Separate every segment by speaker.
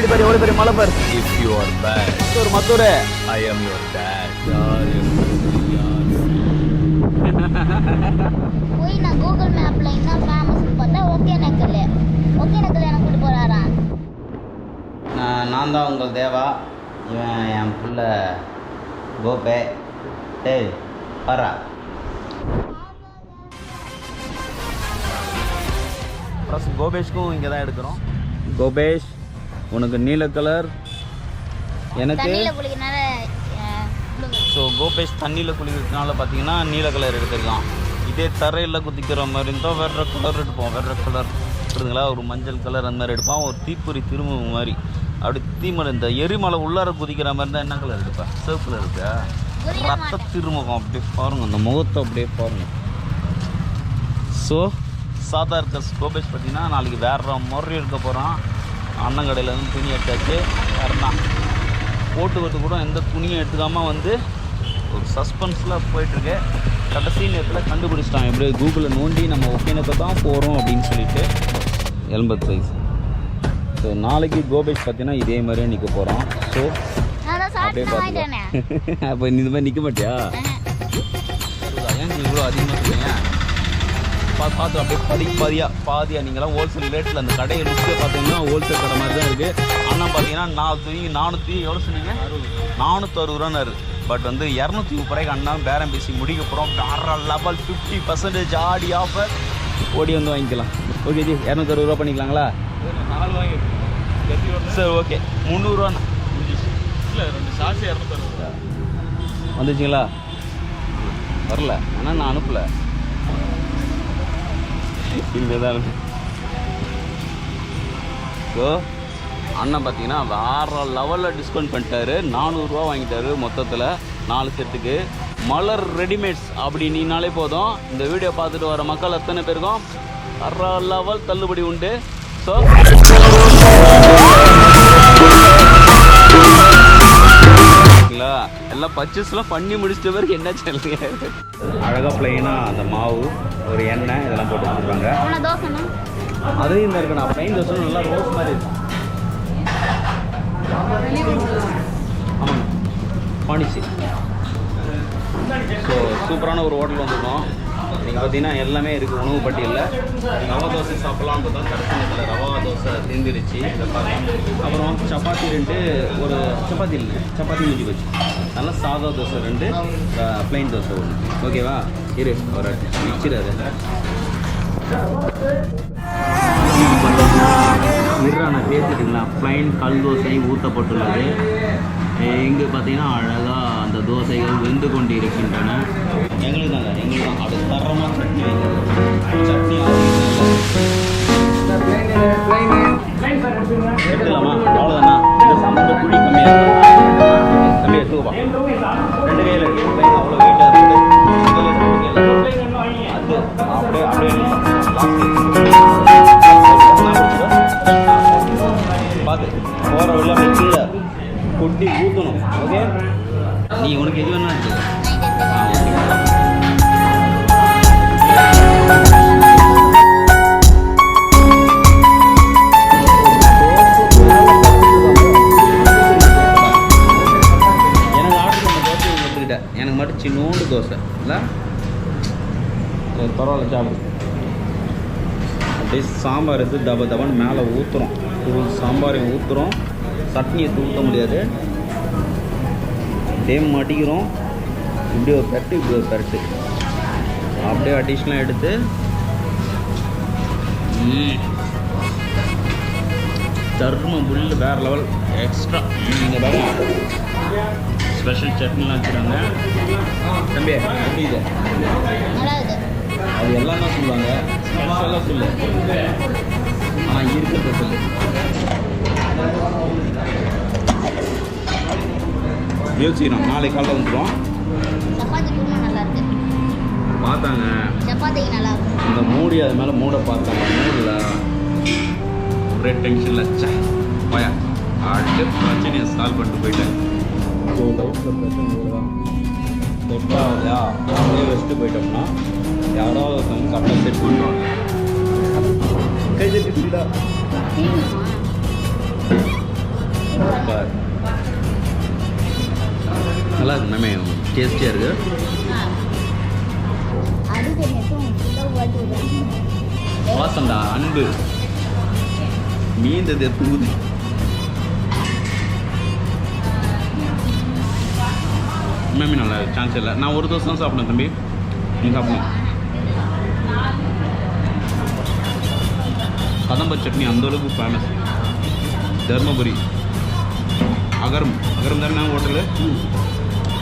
Speaker 1: பின்னாடி பாரு எவ்வளவு பெரிய மலை பாரு.
Speaker 2: இஃப் யூ ஆர் பேட்
Speaker 1: மத்தூர்
Speaker 2: ஐ அம் யுவர் டேட்.
Speaker 3: போய் நான் கூகுள் மேப்ல என்ன ஃபேமஸ் பார்த்தா ஒகேனக்கல் எனக்கு கூட்டு போறாரா.
Speaker 4: நான் தான் உங்கள் தேவா, இவன் என் புள்ள கோபே. டேய் பாரா.
Speaker 1: ப்ளஸ் கோபேஷ்க்கும் இங்கே தான் எடுக்கிறோம். கோபேஷ் உனக்கு நீல கலர், எனக்கு
Speaker 3: தண்ணியில குளிக்கிறனால.
Speaker 1: ஸோ கோபேஷ் தண்ணியில் குளிக்கிறதுனால பார்த்தீங்கன்னா நீல கலர் எடுத்துருக்கான். இதே தரையில் குதிக்கிற மாதிரி இருந்தால் வேறு கலர் எடுப்போம். வேறு கலர் எடுத்துங்களா, ஒரு மஞ்சள் கலர் அந்த மாதிரி எடுப்பான். ஒரு தீப்பொறி திரும்ப மாதிரி அப்படி தீமலை இந்த எரிமலை உள்ளார குதிக்கிற மாதிரி தான் என்ன கலர் எடுப்பேன்? சிவப்பில் இருக்க ரத்த திருமுகம் அப்படியே பாருங்கள், அந்த முகத்தை அப்படியே பாருங்கள். ஸோ சாதா இருக்க கோபேஷ் பார்த்தீங்கன்னா நாளைக்கு வேறு முறை எடுக்க போகிறான். அண்ணன் கடையில் வந்து துணி எடுத்தாச்சு. வேறுனா போட்டுக்கிறது கூட எந்த துணியும் எடுத்துக்காமல் வந்து ஒரு சஸ்பென்ஸில் போயிட்டுருக்கு. கடைசி நேரத்தில் கண்டுபிடிச்சிட்டான். எப்படியே கூகுளில் நோண்டி நம்ம ஒகேனக்கல் தான் போகிறோம் அப்படின்னு சொல்லிட்டு எல்பத் சைஸ். ஸோ நாளைக்கு கோபேஷ் பார்த்தீங்கன்னா இதே மாதிரியே நிற்க போகிறோம். ஸோ அப்படியே பார்த்துக்கலாம். அப்போ இந்த மாதிரி நிற்க மாட்டியா? ஏன் நீ இவ்வளோ அதிகமாக சொல்லுங்க. பார்த்து அப்படியே பாதியாக நீங்களாம் ஹோல்சேல் ரேட்டில் அந்த கடையை லுக்கே பார்த்தீங்கன்னா ஹோல்சேல் கடை மாதிரி தான் இருக்குது. ஆனால் பார்த்தீங்கன்னா 400 எவ்வளோ சொன்னீங்க? 460 ரூபான்னாரு. பட் வந்து 230 ரூபாய்க்கு அண்ணாலும் பேரம் பேசி முடிக்க போகிறோம். வேறு லெவல் 50% ஆடி ஆஃபர். ஓடி வந்து வாங்கிக்கலாம். ஓகே ஜி, 260 ரூபா பண்ணிக்கலாங்களா? சரி ஓகே, 300 ரூபாண்ணா.
Speaker 2: இல்லை 2 சாட்சி 260
Speaker 1: வந்துச்சுங்களா? வரல, ஆனால் நான் அனுப்பலை. இனிமேதான். ஸோ அண்ணன் பார்த்தீங்கன்னா வேறு லெவலில் டிஸ்கவுண்ட் பண்ணிட்டாரு. 400 ரூபா வாங்கிட்டாரு மொத்தத்தில் 4 செட்டுக்கு. மலர் ரெடிமேட்ஸ் அப்படின்னாலே போதும், இந்த வீடியோ பார்த்துட்டு வர மக்கள் அத்தனை பேருக்கும் வேறு லெவல் தள்ளுபடி உண்டு. ஸோ எல்லாம் பர்ச்சேஸ்லாம் பண்ணி முடிச்சிட்ட பிறகு என்ன சொல்லுங்க. அழகாக பிளைனாக அந்த மாவு, ஒரு எண்ணெய் இதெல்லாம் போட்டு வச்சுருப்பாங்க. அதையும் இந்த இருக்குண்ணா ப்ளைன் தோசை நல்லா ரோஸ் மாதிரி இருக்கும். ஆமாங்க, பாண்டிச்சேரி. ஸோ சூப்பரான ஒரு ஹோட்டல் வந்துருக்கோம். நீங்கள் பார்த்தீங்கன்னா எல்லாமே இருக்குது உணவு பட்டியலில். ரவா தோசை சாப்பிட்லான்னு பார்த்தா கடைசி நேரத்தில் ரவா தோசை தீர்ந்துருச்சு. இதை பார்க்கலாம். அப்புறம் சப்பாத்தி 2, ஒரு சப்பாத்தி இல்லை, சப்பாத்தி முடிஞ்சு போச்சு. நல்லா சாதா தோசை 2, ப்ளைன் தோசை 1. ஓகேவா? இரு ஒரு மிக்சர் அது இருறான பேசிட்டுங்களா. ப்ளைன் கல் தோசை ஊற்றப்பட்டுள்ளது. இங்கே பார்த்தீங்கன்னா அழகாக அந்த தோசைகள் வெந்து கொண்டு இருக்கின்றன. எங்களுக்கு தாங்க, எங்களுக்கு தான். அது தரமாக சட்னி சட்னி எடுத்துக்கலாமா? அவ்வளோதானா? இந்த சாம்பார் புளி கம்மியாக எடுத்துக்கோப்பா. 2 கையில் இருக்குது. ப்ளைன் அவ்வளோ வெயிட்டாக இருக்குது. அது அப்படியே பார்த்து போகிற உள்ள கீழே கொட்டி ஊற்றணும். ஓகே, நீ உனக்கு எது வேணா இருக்குது. எனக்கு ஆர்டர் பண்ண தோசை எடுத்துக்கிட்டேன். எனக்கு மட்டும் சின்னோண்டு தோசை இல்லை, பரவாயில்ல சாப்பிடு. அப்படியே சாம்பார் எடுத்து தபன்னு மேலே ஊற்றுறோம். சாம்பாரையும் ஊற்றுறோம், சட்னியை ஊற்ற முடியாது. அப்படியே மடிக்கிறோம். இப்படி ஒரு பெரட்டு, இப்படி ஒரு பெரட்டு. அப்படியே அடிஷ்னலாக எடுத்து தர்ம புல்லு வேறு லெவல் எக்ஸ்ட்ரா. நீங்கள் பாருங்க, ஸ்பெஷல் சட்னிலாம் வச்சுருக்காங்க. தம்பி எப்படி இது? அது எல்லாம் தான் சொல்லுவாங்க, ஸ்பெஷலாக சொல்லு. ஆனால் இருக்கிறத சொல்லு. யோசிக்கிறோம். நாளைக்கு காலையில் வந்துடும். பார்த்தாங்க இந்த மூடி, அது மேலே மூட பார்த்தாங்க. மூடில் ஒரே டென்ஷனில் போயா அடுத்து பிரச்சனையை சால்வ் பண்ணிட்டு போயிட்டேன். ஸோ லைஃப்பில் பிரச்சனை தான் செட்டாகலையா, அப்படியே வச்சுட்டு போயிட்டோம்னா யாராவது ஒருத்தவங்க கரெக்டாக செட் பண்ணுவாங்க. கை தட்டி சூப்பர். நல்லா இருக்கு மேமே, டேஸ்டியாக இருக்குது.
Speaker 3: அது தெரியும்
Speaker 1: வாசம்டா, அன்பு மீந்தது தூது. மேமே நல்லா இருக்கு, சான்ஸ் இல்லை. நான் ஒரு தோசை தான் சாப்பிடுவேன் தம்பி, நீ சாப்பிடணும். கதம்ப சட்னி அந்தளவுக்கு ஃபேமஸ். தர்மபுரி அகரம் தானே ஹோட்டலு.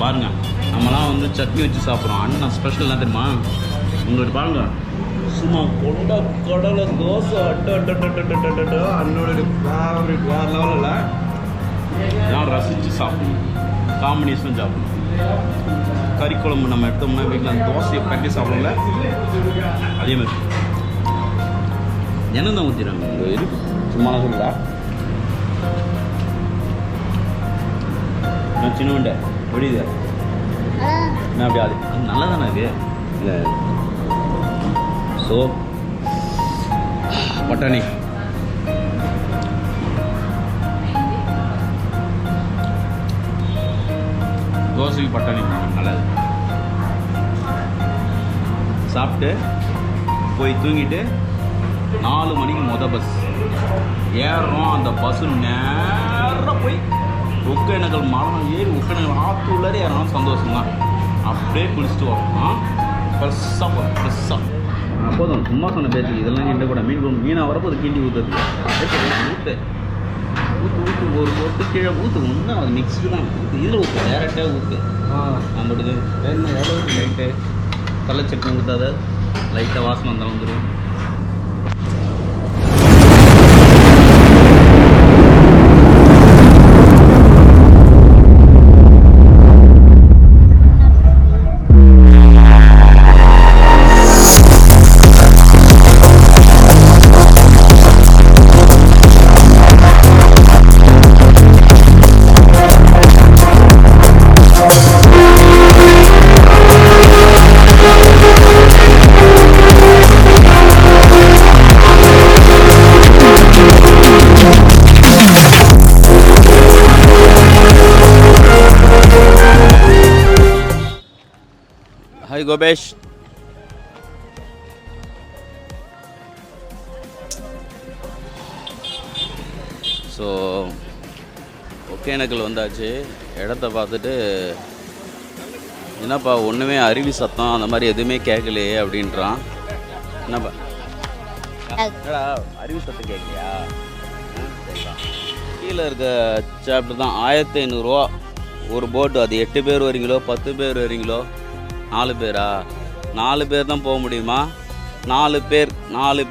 Speaker 1: பாருங்கள், நம்மலாம் வந்து சட்னி வச்சு சாப்பிட்றோம். அண்ணன் ஸ்பெஷல்லாம் தெரியுமா உங்களுக்கு? பாருங்கள், சும்மா கொண்ட கடலை தோசை அண்ணோட ஃபேவரட் வேறு லெவலில் நான் ரசித்து சாப்பிடணும். காம்பினேஷன் சாப்பிடணும். கறி குழம்பு நம்ம எடுத்தோம்னா வீட்டில் அந்த தோசையை பட்டி சாப்பிடல, அதே மாதிரி என்ன தான் ஊற்றிடுறாங்க. இது சும்மா சொல்லுதா? நான் சின்ன உண்டை விடியுது நான் அப்படி அது நல்லா தானே இருக்கு. இல்லை ஸோ பட்டாணி தோசைக்கு பட்டாணி நல்லது. சாப்பிட்டு போய் தூங்கிட்டு 4 மணிக்கு பஸ் ஏறுறோம். அந்த பஸ்ஸு நேராக போய் ஒகேனக்கல் மரம் ஏறி ஒகேனக்கல் ஆற்று உள்ளாரே ஏறணும். சந்தோஷம் தான். அப்படியே குளிச்சுட்டு வரோம். ஃப்ரெஷ்ஷாக போகிறோம். ஃப்ரெஷ்ஷாக போதும். சும்மா சொன்ன பேருக்கு இதெல்லாம் கிண்ட கூட மீனாக வரப்போ அது கிண்டி ஊற்றுறது. ஊற்று ஒரு போட்டு கீழே ஊற்று. ஒன்றும் அது மிக்ஸ்டு தான். இதில் ஊற்று, டேரெக்டாக ஊற்று. நம்மளுக்கு என்ன எவ்வளோ லைட்டு தலை சட்னி ஊற்றாத, லைட்டாக வாசனை வந்தாலும் வந்துடும். Hi Gobesh. ஸோ ஒகேனக்கல் வந்தாச்சு. இடத்த பார்த்துட்டு என்னப்பா ஒன்றுமே அருவி சத்தம் அந்த மாதிரி எதுவுமே கேட்கலையே அப்படின்றான். என்னப்பா என்னடா அருவி சத்தம் கேட்கலையா? கீழே இருக்க சாப்டர் தான் 1500 ரூபா ஒரு போட்டு. அது 8 பேர் வரீங்களோ 10 பேர் வரீங்களோ? 4 பேரா? 4 பேர் தான் போக முடியுமா? 4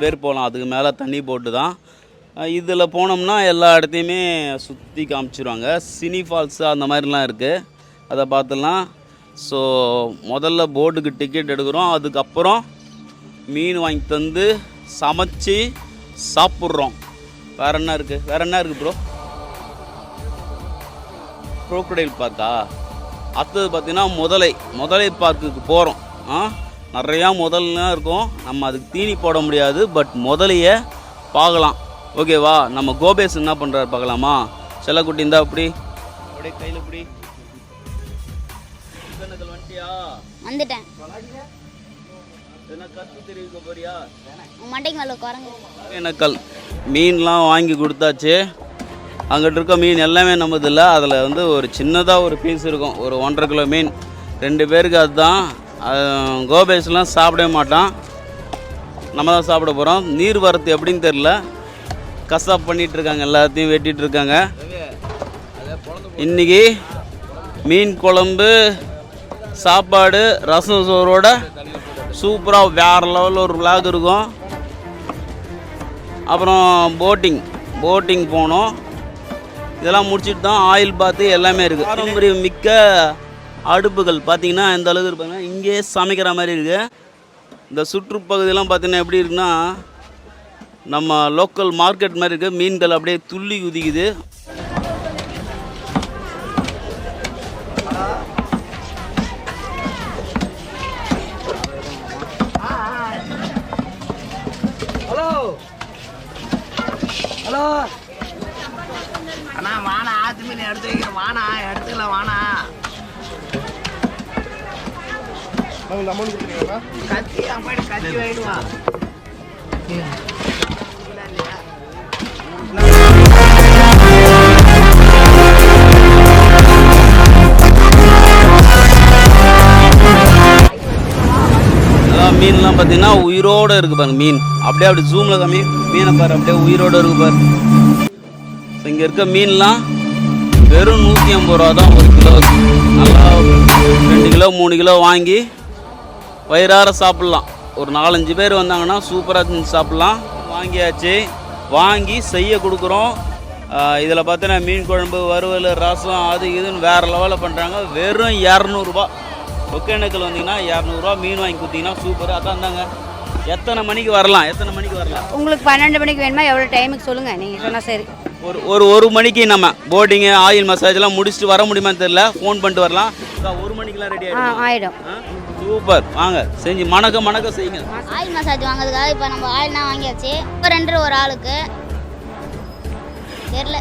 Speaker 1: பேர் போகலாம். அதுக்கு மேலே தண்ணி போட்டு தான். இதில் போனோம்னா எல்லா இடத்தையுமே சுற்றி காமிச்சிருவாங்க. சினி ஃபால்ஸு அந்த மாதிரிலாம் இருக்குது, அதை பார்த்துலாம். ஸோ முதல்ல போட்டுக்கு டிக்கெட் எடுக்கிறோம். அதுக்கப்புறம் மீன் வாங்கி தந்து சமைச்சி சாப்பிட்றோம். வேறு என்ன இருக்குது ப்ரோ? க்ரோக்கடைல் பார்க்கா? அடுத்தது பார்த்திங்கன்னா முதலை பார்க்குக்கு போகிறோம். நிறையா முதல்லாம் இருக்கும். நம்ம அதுக்கு தீனி போட முடியாது, பட் முதலையை பார்க்கலாம். ஓகேவா? நம்ம கோபேஷ் என்ன பண்ணுறாரு பார்க்கலாமா? செல்லக்குட்டி இருந்தா அப்படியே கையில் இப்படி வந்துட்டியா?
Speaker 3: வந்துட்டேன்.
Speaker 1: கற்று தெரிவிக்க போறியா?
Speaker 3: மண்டைக்கு மேலே குரங்கு.
Speaker 1: ஒகேனக்கல் மீன்லாம் வாங்கி கொடுத்தாச்சு. அங்கிட்ட இருக்க மீன் எல்லாமே நம்மது இல்லை. அதில் வந்து ஒரு சின்னதாக ஒரு பீஸ் இருக்கும், ஒரு 1.5 கிலோ மீன். 2 பேருக்கு அதுதான். கோபேஷ்லாம் சாப்பிடவே மாட்டான், நம்ம தான் சாப்பிட போகிறோம். நீர் வரத்து எப்படின்னு தெரில, கசாப் பண்ணிகிட்ருக்காங்க, எல்லாத்தையும் வெட்டிகிட்ருக்காங்க. இன்றைக்கி மீன் குழம்பு, சாப்பாடு, ரசம் சோறோட சூப்பராக வேறு லெவலில் ஒரு விளாக் இருக்கும். அப்புறம் போட்டிங் போனோம். இதெல்லாம் முடிச்சுட்டு தான் ஆயில் பாத்து எல்லாமே இருக்குது. பாரம்பரியம் மிக்க அடுப்புகள் பார்த்தீங்கன்னா இந்த அளவுக்கு இருப்பாங்க. இங்கேயே சமைக்கிற மாதிரி இருக்குது. இந்த சுற்றுப்பகுதியெல்லாம் பார்த்தீங்கன்னா எப்படி இருக்குன்னா நம்ம லோக்கல் மார்க்கெட் மாதிரி இருக்குது. மீன்கள் அப்படியே துள்ளி குதிக்குது.
Speaker 5: ஹலோ அண்ணா வாடா. ஆத்து மீன் எடுத்து வைக்கிறேன் வானா எடுத்துக்கலாம் வானா கத்தி அம்மாடி கத்தி வாங்கிடுவா
Speaker 1: அதான் மீன்லாம் பார்த்தீங்கன்னா உயிரோடு இருக்குது பாருங்க மீன் அப்படியே அப்படி ஜூமில் கம்மி மீனை பாரு அப்படியே உயிரோடு இருக்கு பாரு. ஸோ இங்கே இருக்க மீன்லாம் வெறும் 150 ரூபா தான் ஒரு கிலோ. நல்லா 2 கிலோ 3 கிலோ வாங்கி வயிறார சாப்பிட்லாம். ஒரு 4-5 பேர் வந்தாங்கன்னா சூப்பராக சாப்பிட்லாம். வாங்கியாச்சு, வாங்கி செய்ய கொடுக்குறோம். இதில் பார்த்தீங்கன்னா மீன் குழம்பு வறுவல் ரசம் அது இதுன்னு வேறு லெவலில் பண்ணுறாங்க. வெறும் 200 ஒகேனக்கல் வந்தீங்கன்னா 200 மீன் வாங்கி கொடுத்தீங்கன்னா சூப்பர். அதான் தாங்க. எத்தனை மணிக்கு வரலாம்?
Speaker 6: உங்களுக்கு 12 மணிக்கு வேணுமா? எவ்வளோ டைமுக்கு சொல்லுங்கள், நீங்கள் சொன்னால் சரி.
Speaker 1: ஒரு மணிக்கு நம்ம போட்டிங்கு ஆயில் மசாஜ்லாம் முடிச்சுட்டு வர முடியுமான்னு தெரியல. ஃபோன் பண்ணிட்டு வரலாம். 1 மணிக்கெலாம் ரெடி
Speaker 6: ஆகிடும்.
Speaker 1: சூப்பர். வாங்க செஞ்சு மணக்க செய்யுங்க.
Speaker 3: ஆயில் மசாஜ் வாங்குறதுக்காக இப்போ நம்ம ஆயில்னா வாங்கியாச்சு. 2 ஒரு ஆளுக்கு தெரியல.